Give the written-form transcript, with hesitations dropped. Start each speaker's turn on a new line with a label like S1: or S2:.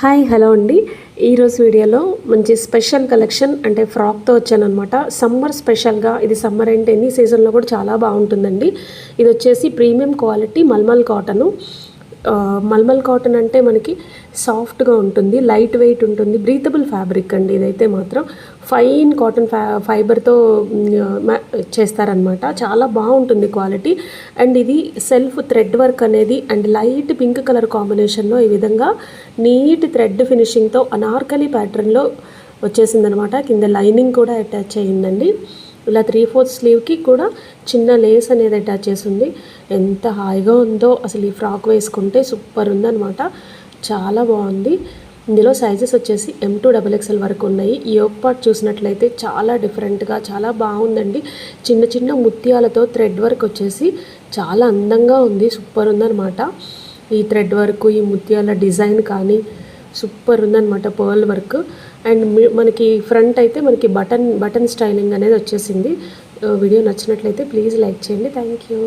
S1: Hi hello అండి. ఈరోజు వీడియోలో మంచి స్పెషల్ కలెక్షన్ అంటే ఫ్రాక్తో వచ్చానమాట. సమ్మర్ స్పెషల్గా, ఇది సమ్మర్ అంటే ఎనీ సీజన్లో కూడా చాలా బాగుంటుందండి. ఇది వచ్చేసి premium quality mulmul cotton. Mulmul cotton అంటే మనకి సాఫ్ట్గా ఉంటుంది, లైట్ వెయిట్ ఉంటుంది, బ్రీతబుల్ ఫ్యాబ్రిక్ అండి. ఇదైతే మాత్రం ఫైన్ కాటన్ ఫైబర్తో చేస్తారనమాట. చాలా బాగుంటుంది క్వాలిటీ. అండ్ ఇది సెల్ఫ్ థ్రెడ్ వర్క్ అనేది అండ్ లైట్ పింక్ కలర్ కాంబినేషన్లో ఈ విధంగా నీట్ థ్రెడ్ ఫినిషింగ్తో అనార్కలి ప్యాటర్న్లో వచ్చేసిందనమాట. కింద లైనింగ్ కూడా అటాచ్ అయ్యిందండి. ఇలా 3/4 స్లీవ్కి కూడా చిన్న లేస్ అనేది అటాచ్ చేసి ఉంది. ఎంత హాయిగా ఉందో అసలు ఈ ఫ్రాక్ వేసుకుంటే సూపర్ ఉందనమాట. చాలా బాగుంది. ఇందులో సైజెస్ వచ్చేసి M2 XXL వరకు ఉన్నాయి. ఈ యోక్ పార్ట్ చూసినట్లయితే చాలా డిఫరెంట్గా చాలా బాగుందండి. చిన్న చిన్న ముత్యాలతో థ్రెడ్ వర్క్ వచ్చేసి చాలా అందంగా ఉంది, సూపర్ ఉందనమాట. ఈ థ్రెడ్ వర్క్, ఈ ముత్యాల డిజైన్ కానీ సూపర్ ఉందనమాట, పర్ల్ వర్క్. అండ్ మనకి ఫ్రంట్ అయితే మనకి బటన్ స్టైలింగ్ అనేది వచ్చేసింది. వీడియో నచ్చినట్లయితే ప్లీజ్ లైక్ చేయండి. Thank you.